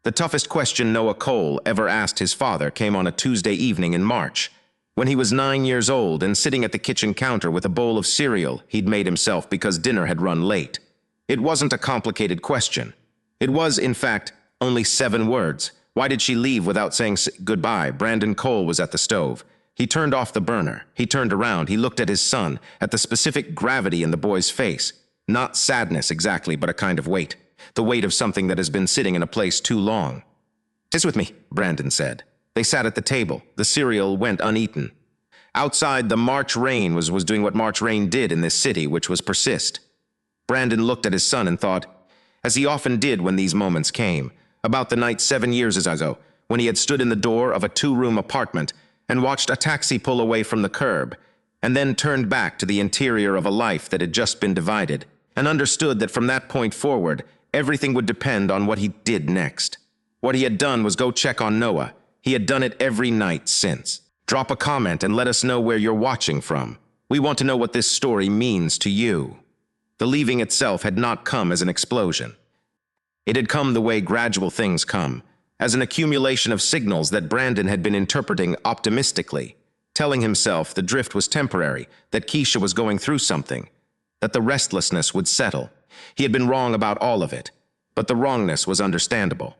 The toughest question Noah Cole ever asked his father came on a Tuesday evening in March, when he was 9 years old and sitting at the kitchen counter with a bowl of cereal he'd made himself because dinner had run late. It wasn't a complicated question. It was, in fact, only 7 words. Why did she leave without saying goodbye? Brandon Cole was at the stove. He turned off the burner. He turned around. He looked at his son, at the specific gravity in the boy's face. Not sadness exactly, but a kind of weight. The weight of something that has been sitting in a place too long. "Sit with me," Brandon said. They sat at the table. The cereal went uneaten. Outside, the March rain was doing what March rain did in this city, which was persist. Brandon looked at his son and thought, as he often did when these moments came, about the night 7 years ago, when he had stood in the door of a 2-room apartment and watched a taxi pull away from the curb, and then turned back to the interior of a life that had just been divided, and understood that from that point forward, everything would depend on what he did next. What he had done was go check on Noah. He had done it every night since. Drop a comment and let us know where you're watching from. We want to know what this story means to you. The leaving itself had not come as an explosion. It had come the way gradual things come, as an accumulation of signals that Brandon had been interpreting optimistically, telling himself the drift was temporary, that Keisha was going through something, that the restlessness would settle. He had been wrong about all of it, but the wrongness was understandable.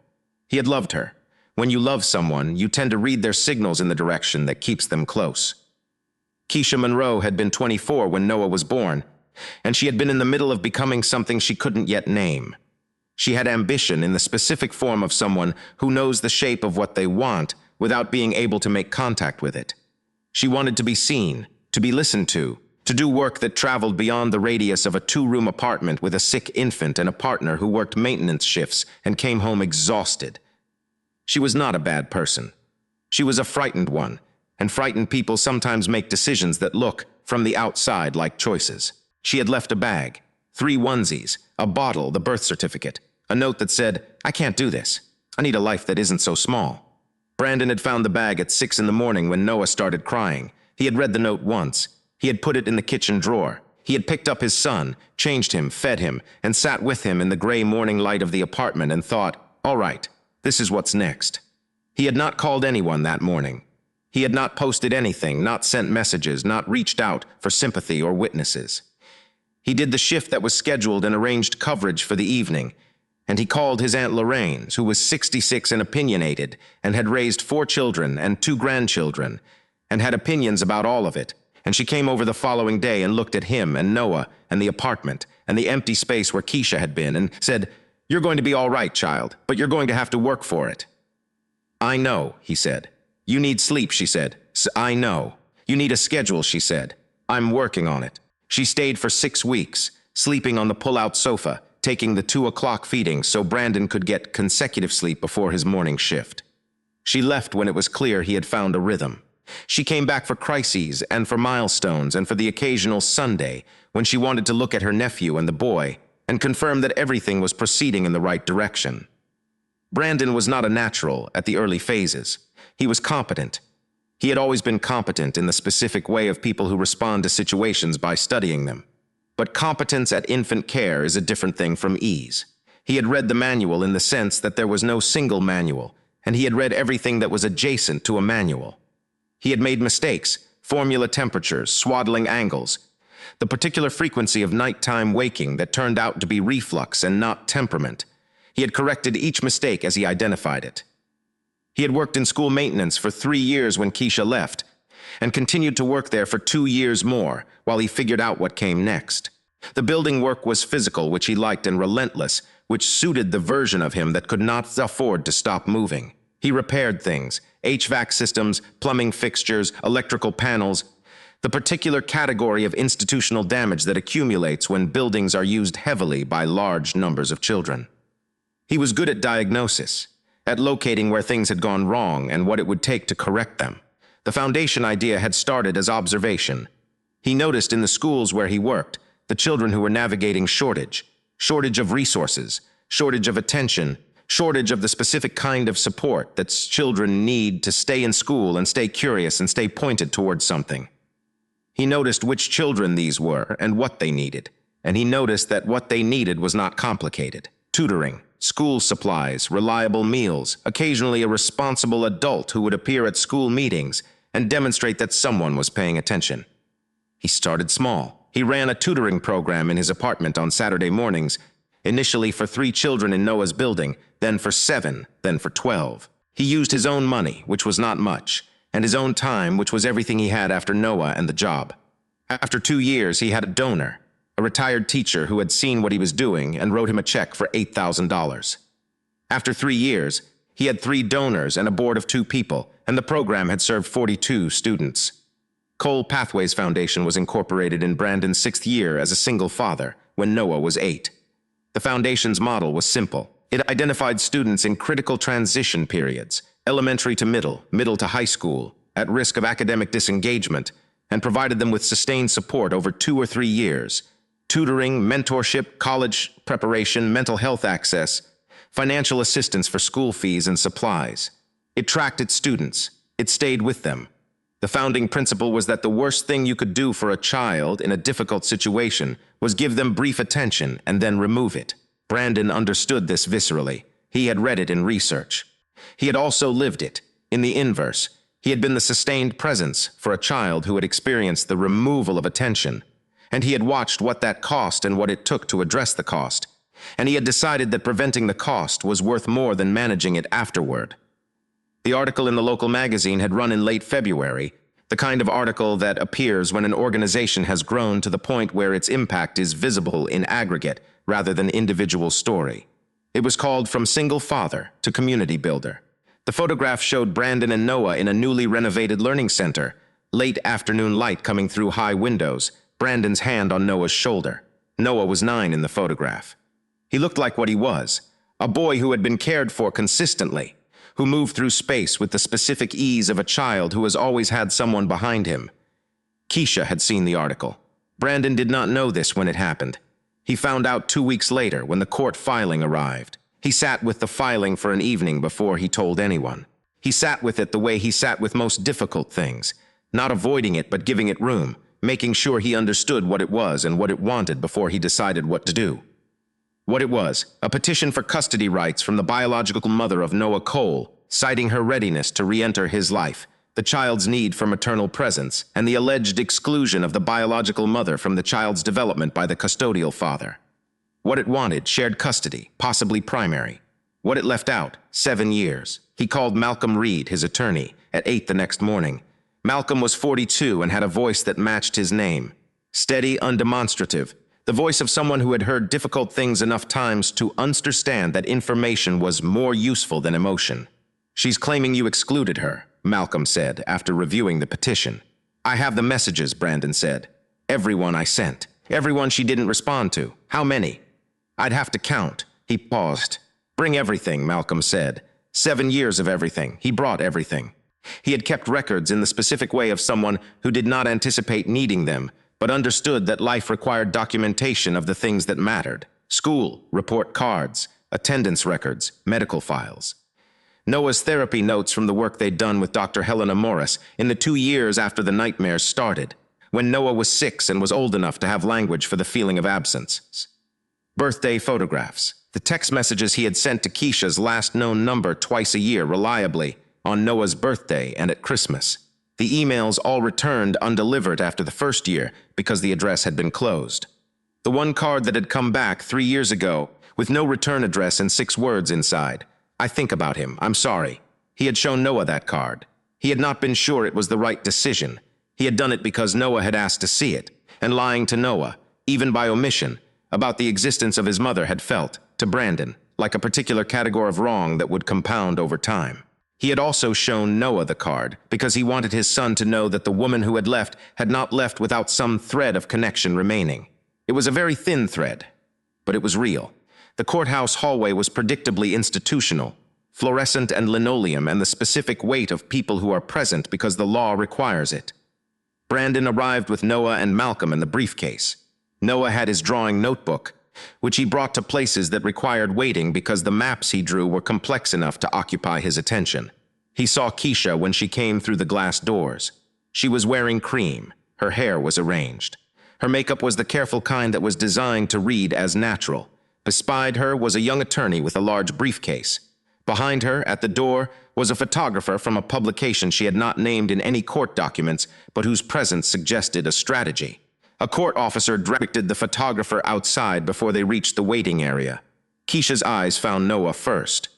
He had loved her. When you love someone, you tend to read their signals in the direction that keeps them close. Keisha Monroe had been 24 when Noah was born, and she had been in the middle of becoming something she couldn't yet name. She had ambition in the specific form of someone who knows the shape of what they want without being able to make contact with it. She wanted to be seen, to be listened to do work that traveled beyond the radius of a 2-room apartment with a sick infant and a partner who worked maintenance shifts and came home exhausted. She was not a bad person. She was a frightened one, and frightened people sometimes make decisions that look, from the outside, like choices. She had left a bag, 3 onesies, a bottle, the birth certificate, a note that said, "I can't do this. I need a life that isn't so small." Brandon had found the bag at 6 in the morning when Noah started crying. He had read the note once. He had put it in the kitchen drawer. He had picked up his son, changed him, fed him, and sat with him in the gray morning light of the apartment and thought, all right, this is what's next. He had not called anyone that morning. He had not posted anything, not sent messages, not reached out for sympathy or witnesses. He did the shift that was scheduled and arranged coverage for the evening, and he called his Aunt Lorraine, who was 66 and opinionated, and had raised 4 children and 2 grandchildren, and had opinions about all of it. And she came over the following day and looked at him and Noah and the apartment and the empty space where Keisha had been and said, "You're going to be all right, child, but you're going to have to work for it." "I know," he said. "You need sleep," she said. "I know. You need a schedule," she said. "I'm working on it." She stayed for 6 weeks, sleeping on the pull-out sofa, taking the 2 o'clock feeding so Brandon could get consecutive sleep before his morning shift. She left when it was clear he had found a rhythm. She came back for crises and for milestones and for the occasional Sunday when she wanted to look at her nephew and the boy and confirm that everything was proceeding in the right direction. Brandon was not a natural at the early phases. He was competent. He had always been competent in the specific way of people who respond to situations by studying them. But competence at infant care is a different thing from ease. He had read the manual in the sense that there was no single manual, and he had read everything that was adjacent to a manual. He had made mistakes, formula temperatures, swaddling angles, the particular frequency of nighttime waking that turned out to be reflux and not temperament. He had corrected each mistake as he identified it. He had worked in school maintenance for 3 years when Keisha left, and continued to work there for 2 years more while he figured out what came next. The building work was physical, which he liked, and relentless, which suited the version of him that could not afford to stop moving. He repaired things, HVAC systems, plumbing fixtures, electrical panels, the particular category of institutional damage that accumulates when buildings are used heavily by large numbers of children. He was good at diagnosis, at locating where things had gone wrong and what it would take to correct them. The foundation idea had started as observation. He noticed in the schools where he worked, the children who were navigating shortage of resources, shortage of attention, shortage of the specific kind of support that children need to stay in school and stay curious and stay pointed towards something. He noticed which children these were and what they needed, and he noticed that what they needed was not complicated. Tutoring. school supplies, reliable meals, occasionally a responsible adult who would appear at school meetings and demonstrate that someone was paying attention. He started small. He ran a tutoring program in his apartment on Saturday mornings, initially for 3 children in Noah's building, then for 7, then for 12. He used his own money, which was not much, and his own time, which was everything he had after Noah and the job. After 2 years, he had a donor, a retired teacher who had seen what he was doing and wrote him a check for $8,000. After 3 years, he had 3 donors and a board of 2 people, and the program had served 42 students. Cole Pathways Foundation was incorporated in Brandon's 6th year as a single father when Noah was 8. The foundation's model was simple. It identified students in critical transition periods, elementary to middle, middle to high school, at risk of academic disengagement, and provided them with sustained support over 2 or 3 years. Tutoring, mentorship, college preparation, mental health access, financial assistance for school fees and supplies. It tracked its students. It stayed with them. The founding principle was that the worst thing you could do for a child in a difficult situation was give them brief attention and then remove it. Brandon understood this viscerally. He had read it in research. He had also lived it. In the inverse, he had been the sustained presence for a child who had experienced the removal of attention, and he had watched what that cost and what it took to address the cost, and he had decided that preventing the cost was worth more than managing it afterward. The article in the local magazine had run in late February, the kind of article that appears when an organization has grown to the point where its impact is visible in aggregate rather than individual story. It was called From Single Father to Community Builder. The photograph showed Brandon and Noah in a newly renovated learning center, late afternoon light coming through high windows, Brandon's hand on Noah's shoulder. Noah was 9 in the photograph. He looked like what he was, a boy who had been cared for consistently, who moved through space with the specific ease of a child who has always had someone behind him. Keisha had seen the article. Brandon did not know this when it happened. He found out 2 weeks later when the court filing arrived. He sat with the filing for an evening before he told anyone. He sat with it the way he sat with most difficult things, not avoiding it but giving it room, making sure he understood what it was and what it wanted before he decided what to do. What it was, a petition for custody rights from the biological mother of Noah Cole, citing her readiness to re-enter his life, the child's need for maternal presence, and the alleged exclusion of the biological mother from the child's development by the custodial father. What it wanted, shared custody, possibly primary. What it left out, 7 years. He called Malcolm Reed, his attorney, at 8 the next morning. Malcolm was 42 and had a voice that matched his name. Steady, undemonstrative. The voice of someone who had heard difficult things enough times to understand that information was more useful than emotion. "She's claiming you excluded her," Malcolm said after reviewing the petition. "I have the messages," Brandon said. "Everyone I sent. Everyone she didn't respond to. How many?" "I'd have to count." He paused. "Bring everything," Malcolm said. 7 years of everything. He brought everything. He had kept records in the specific way of someone who did not anticipate needing them, but understood that life required documentation of the things that mattered. School, report cards, attendance records, medical files. Noah's therapy notes from the work they'd done with Dr. Helena Morris in the 2 years after the nightmares started, when Noah was 6 and was old enough to have language for the feeling of absence. Birthday photographs. The text messages he had sent to Keisha's last known number twice a year reliably, on Noah's birthday and at Christmas. The emails all returned undelivered after the first year because the address had been closed. The one card that had come back 3 years ago, with no return address and 6 words inside. "I think about him. I'm sorry." He had shown Noah that card. He had not been sure it was the right decision. He had done it because Noah had asked to see it, and lying to Noah, even by omission, about the existence of his mother had felt, to Brandon, like a particular category of wrong that would compound over time. He had also shown Noah the card because he wanted his son to know that the woman who had not left without some thread of connection remaining. It was a very thin thread, but it was real. The courthouse hallway was predictably institutional, fluorescent and linoleum and the specific weight of people who are present because the law requires it. Brandon arrived with Noah and Malcolm in the briefcase. Noah had his drawing notebook, which he brought to places that required waiting because the maps he drew were complex enough to occupy his attention. He saw Keisha when she came through the glass doors. She was wearing cream. Her hair was arranged. Her makeup was the careful kind that was designed to read as natural, Beside her was a young attorney with a large briefcase. Behind her, at the door, was a photographer from a publication she had not named in any court documents, but whose presence suggested a strategy. A court officer directed the photographer outside before they reached the waiting area. Keisha's eyes found Noah first.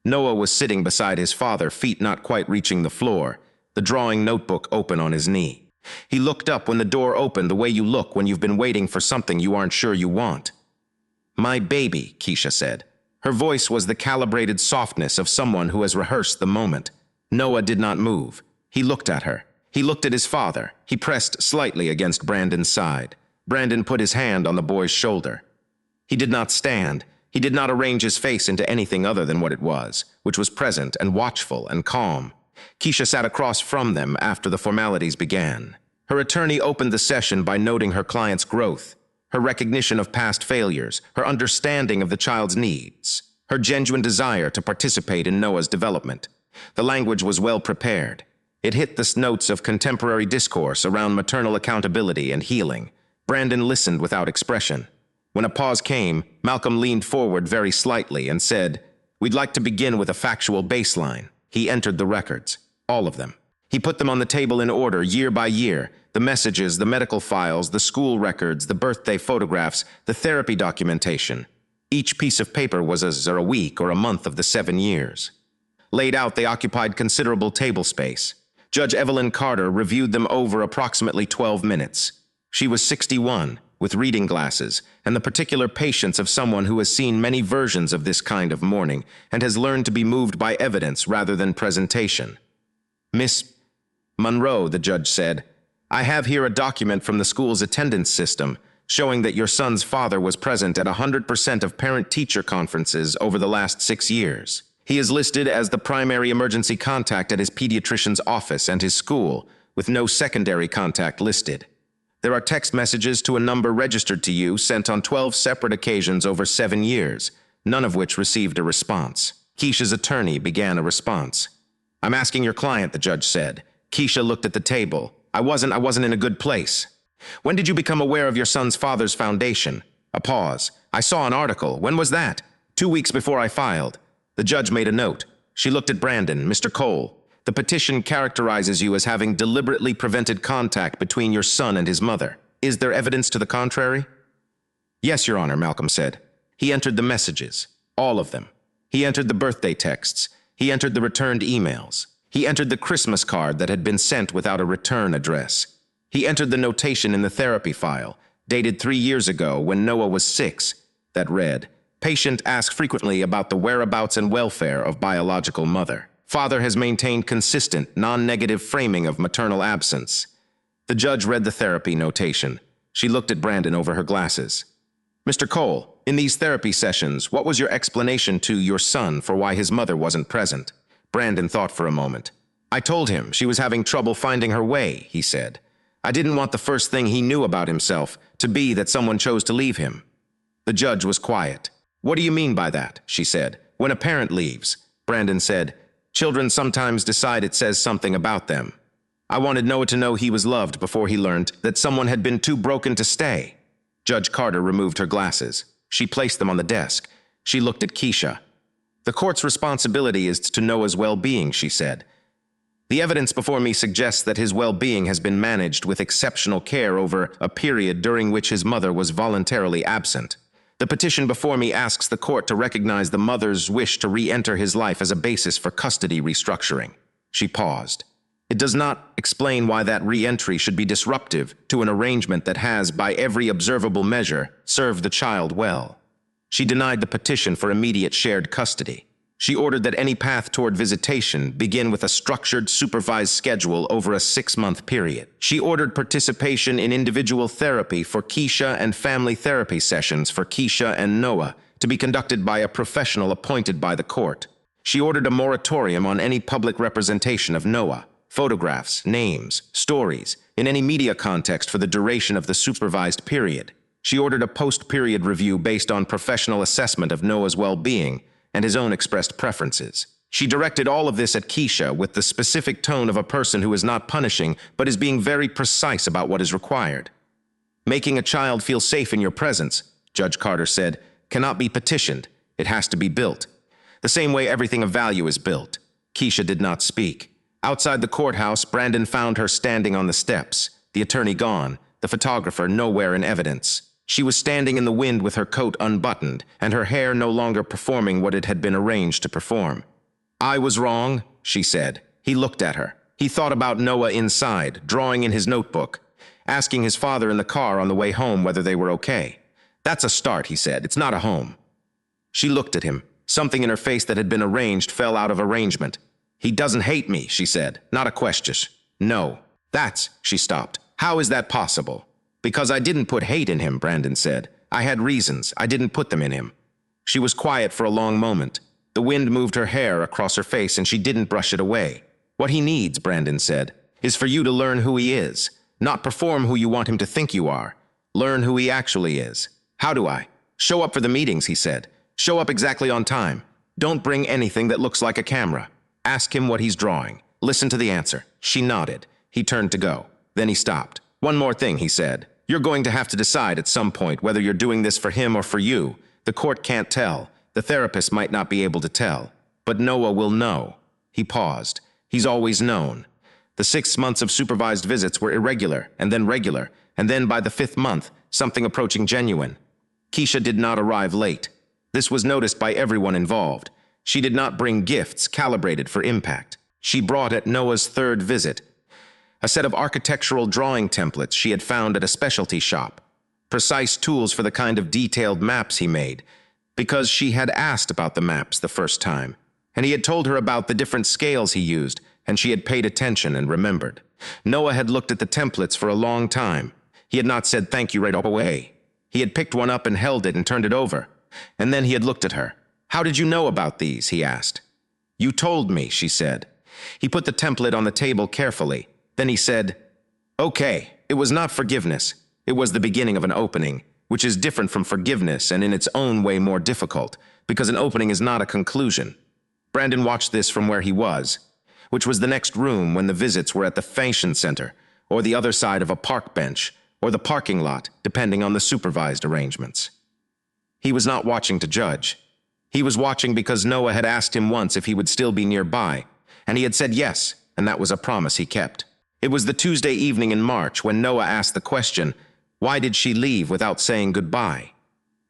Noah was sitting beside his father, feet not quite reaching the floor, the drawing notebook open on his knee. He looked up when the door opened, the way you look when you've been waiting for something you aren't sure you want. "My baby," Keisha said. Her voice was the calibrated softness of someone who has rehearsed the moment. Noah did not move. He looked at her. He looked at his father. He pressed slightly against Brandon's side. Brandon put his hand on the boy's shoulder. He did not stand. He did not arrange his face into anything other than what it was, which was present and watchful and calm. Keisha sat across from them after the formalities began. Her attorney opened the session by noting her client's growth, her recognition of past failures, her understanding of the child's needs, her genuine desire to participate in Noah's development. The language was well prepared. It hit the notes of contemporary discourse around maternal accountability and healing. Brandon listened without expression. When a pause came, Malcolm leaned forward very slightly and said, "We'd like to begin with a factual baseline." He entered the records, all of them. He put them on the table in order, year by year, the messages, the medical files, the school records, the birthday photographs, the therapy documentation. Each piece of paper was a week or a month of the 7 years. Laid out, they occupied considerable table space. Judge Evelyn Carter reviewed them over approximately 12 minutes. She was 61, with reading glasses, and the particular patience of someone who has seen many versions of this kind of mourning and has learned to be moved by evidence rather than presentation. "Miss Monroe," the judge said, "I have here a document from the school's attendance system showing that your son's father was present at 100% of parent-teacher conferences over the last 6 years. He is listed as the primary emergency contact at his pediatrician's office and his school, with no secondary contact listed. There are text messages to a number registered to you sent on 12 separate occasions over 7 years, none of which received a response." Keisha's attorney began a response. "I'm asking your client," the judge said. Keisha looked at the table. I wasn't in a good place." "When did you become aware of your son's father's foundation?" A pause. "I saw an article. When was that?" 2 weeks before I filed." The judge made a note. She looked at Brandon. "Mr. Cole, the petition characterizes you as having deliberately prevented contact between your son and his mother. Is there evidence to the contrary?" "Yes, Your Honor," Malcolm said. He entered the messages. All of them. He entered the birthday texts. He entered the returned emails. He entered the Christmas card that had been sent without a return address. He entered the notation in the therapy file, dated 3 years ago when Noah was 6, that read, "Patient asks frequently about the whereabouts and welfare of biological mother. Father has maintained consistent, non-negative framing of maternal absence." The judge read the therapy notation. She looked at Brandon over her glasses. "Mr. Cole, in these therapy sessions, what was your explanation to your son for why his mother wasn't present?" Brandon thought for a moment. "I told him she was having trouble finding her way," he said. "I didn't want the first thing he knew about himself to be that someone chose to leave him." The judge was quiet. "What do you mean by that?" she said. "When a parent leaves," Brandon said, "children sometimes decide it says something about them. I wanted Noah to know he was loved before he learned that someone had been too broken to stay." Judge Carter removed her glasses. She placed them on the desk. She looked at Keisha. "The court's responsibility is to Noah's well-being," she said. "The evidence before me suggests that his well-being has been managed with exceptional care over a period during which his mother was voluntarily absent. The petition before me asks the court to recognize the mother's wish to re-enter his life as a basis for custody restructuring." She paused. "It does not explain why that re-entry should be disruptive to an arrangement that has, by every observable measure, served the child well." She denied the petition for immediate shared custody. She ordered that any path toward visitation begin with a structured, supervised schedule over a 6-month period. She ordered participation in individual therapy for Keisha and family therapy sessions for Keisha and Noah to be conducted by a professional appointed by the court. She ordered a moratorium on any public representation of Noah, photographs, names, stories, in any media context for the duration of the supervised period. She ordered a post-period review based on professional assessment of Noah's well-being and his own expressed preferences. She directed all of this at Keisha with the specific tone of a person who is not punishing but is being very precise about what is required. "Making a child feel safe in your presence," Judge Carter said, cannot be petitioned. It has to be built. The same way everything of value is built. Keisha did not speak. Outside the courthouse, Brandon found her standing on the steps, the attorney gone, the photographer nowhere in evidence. She was standing in the wind with her coat unbuttoned, and her hair no longer performing what it had been arranged to perform. "I was wrong," she said. He looked at her. He thought about Noah inside, drawing in his notebook, asking his father in the car on the way home whether they were okay. "That's a start," he said. "It's not a home." She looked at him. Something in her face that had been arranged fell out of arrangement. "He doesn't hate me," she said. "Not a question." "No." She stopped. "How is that possible?" "Because I didn't put hate in him," Brandon said. "I had reasons. I didn't put them in him." She was quiet for a long moment. The wind moved her hair across her face and she didn't brush it away. "What he needs," Brandon said, "is for you to learn who he is. Not perform who you want him to think you are. Learn who he actually is." "How do I?" "Show up for the meetings," he said. "Show up exactly on time. Don't bring anything that looks like a camera. Ask him what he's drawing. Listen to the answer." She nodded. He turned to go. Then he stopped. "One more thing," he said. "You're going to have to decide at some point whether you're doing this for him or for you. The court can't tell. The therapist might not be able to tell. But Noah will know." He paused. "He's always known." The 6 months of supervised visits were irregular, and then regular, and then by the 5th month, something approaching genuine. Keisha did not arrive late. This was noticed by everyone involved. She did not bring gifts calibrated for impact. She brought at Noah's 3rd visit a set of architectural drawing templates she had found at a specialty shop, precise tools for the kind of detailed maps he made, because she had asked about the maps the first time, and he had told her about the different scales he used, and she had paid attention and remembered. Noah had looked at the templates for a long time. He had not said thank you right away. He had picked one up and held it and turned it over, and then he had looked at her. "How did you know about these?" he asked. "You told me," she said. He put the template on the table carefully. Then he said, "Okay, it was not forgiveness. It was the beginning of an opening, which is different from forgiveness and in its own way more difficult, because an opening is not a conclusion." Brandon watched this from where he was, which was the next room when the visits were at the fashion center, or the other side of a park bench, or the parking lot, depending on the supervised arrangements. He was not watching to judge. He was watching because Noah had asked him once if he would still be nearby, and he had said yes, and that was a promise he kept. It was the Tuesday evening in March when Noah asked the question, why did she leave without saying goodbye?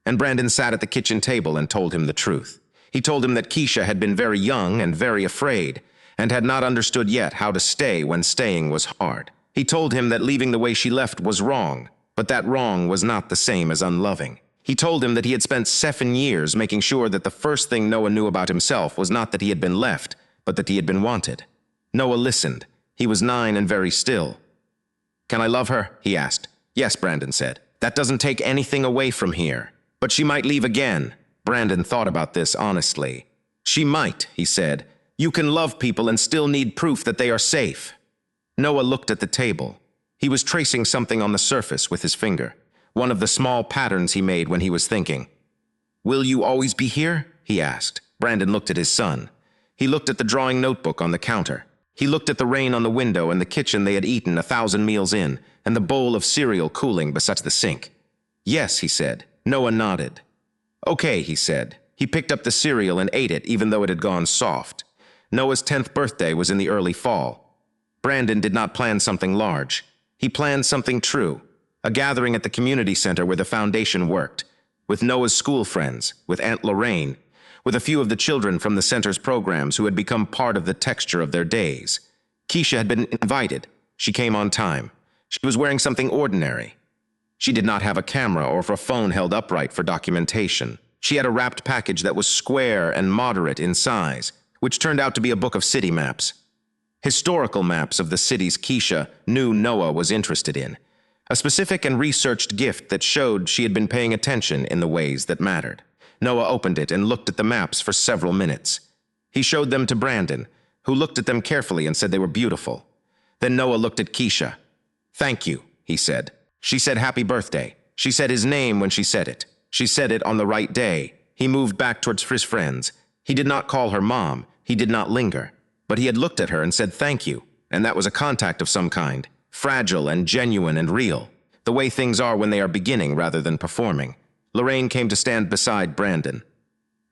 And Brandon sat at the kitchen table and told him the truth. He told him that Keisha had been very young and very afraid, and had not understood yet how to stay when staying was hard. He told him that leaving the way she left was wrong, but that wrong was not the same as unloving. He told him that he had spent 7 years making sure that the first thing Noah knew about himself was not that he had been left, but that he had been wanted. Noah listened. He was 9 and very still. "Can I love her?" he asked. "Yes," Brandon said. "That doesn't take anything away from here. But she might leave again." Brandon thought about this honestly. "She might," he said. "You can love people and still need proof that they are safe." Noah looked at the table. He was tracing something on the surface with his finger, one of the small patterns he made when he was thinking. "Will you always be here?" he asked. Brandon looked at his son. He looked at the drawing notebook on the counter. He looked at the rain on the window and the kitchen they had eaten 1,000 meals in, and the bowl of cereal cooling beside the sink. "Yes," he said. Noah nodded. "Okay," he said. He picked up the cereal and ate it even though it had gone soft. Noah's 10th birthday was in the early fall. Brandon did not plan something large. He planned something true, a gathering at the community center where the foundation worked, with Noah's school friends, with Aunt Lorraine, with a few of the children from the center's programs who had become part of the texture of their days. Keisha had been invited. She came on time. She was wearing something ordinary. She did not have a camera or a phone held upright for documentation. She had a wrapped package that was square and moderate in size, which turned out to be a book of city maps. Historical maps of the cities Keisha knew Noah was interested in. A specific and researched gift that showed she had been paying attention in the ways that mattered. Noah opened it and looked at the maps for several minutes. He showed them to Brandon, who looked at them carefully and said they were beautiful. Then Noah looked at Keisha. "Thank you," he said. She said happy birthday. She said his name when she said it. She said it on the right day. He moved back towards his friends. He did not call her mom. He did not linger. But he had looked at her and said thank you, and that was a contact of some kind, fragile and genuine and real, the way things are when they are beginning rather than performing. Lorraine came to stand beside Brandon.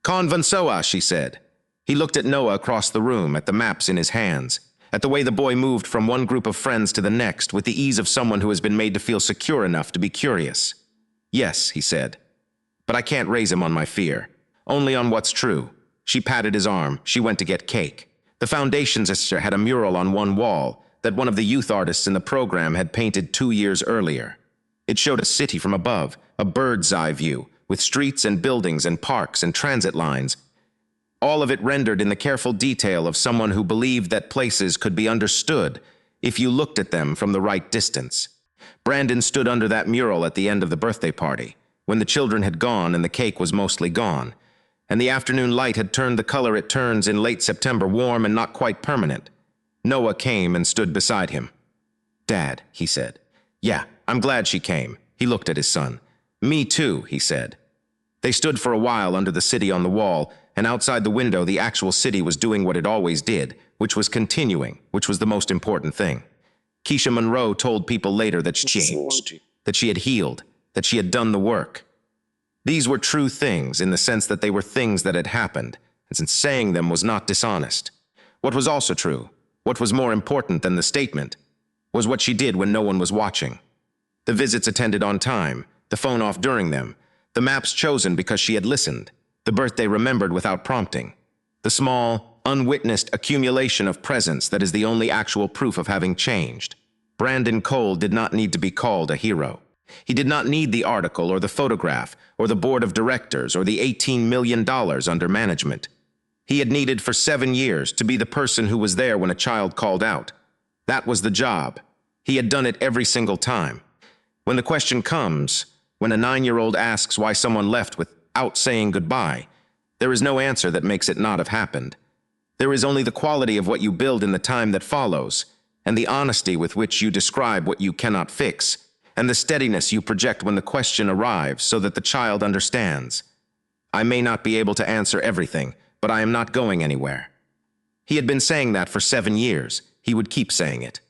"Convansoa," she said. He looked at Noah across the room, at the maps in his hands, at the way the boy moved from one group of friends to the next with the ease of someone who has been made to feel secure enough to be curious. "Yes," he said. "But I can't raise him on my fear. Only on what's true." She patted his arm. She went to get cake. The foundation sister had a mural on one wall that one of the youth artists in the program had painted 2 years earlier. It showed a city from above, a bird's eye view, with streets and buildings and parks and transit lines, all of it rendered in the careful detail of someone who believed that places could be understood if you looked at them from the right distance. Brandon stood under that mural at the end of the birthday party, when the children had gone and the cake was mostly gone, and the afternoon light had turned the color it turns in late September, warm and not quite permanent. Noah came and stood beside him. "Dad," he said. "Yeah, I'm glad she came." He looked at his son. "Me too," he said. They stood for a while under the city on the wall, and outside the window the actual city was doing what it always did, which was continuing, which was the most important thing. Keisha Monroe told people later that she changed, that she had healed, that she had done the work. These were true things in the sense that they were things that had happened, and since saying them was not dishonest. What was also true, what was more important than the statement, was what she did when no one was watching. The visits attended on time, the phone off during them, the maps chosen because she had listened, the birthday remembered without prompting, the small, unwitnessed accumulation of presence that is the only actual proof of having changed. Brandon Cole did not need to be called a hero. He did not need the article or the photograph or the board of directors or the $18 million under management. He had needed for 7 years to be the person who was there when a child called out. That was the job. He had done it every single time. When the question comes, when a 9-year-old asks why someone left without saying goodbye, there is no answer that makes it not have happened. There is only the quality of what you build in the time that follows, and the honesty with which you describe what you cannot fix, and the steadiness you project when the question arrives so that the child understands. I may not be able to answer everything, but I am not going anywhere. He had been saying that for 7 years. He would keep saying it.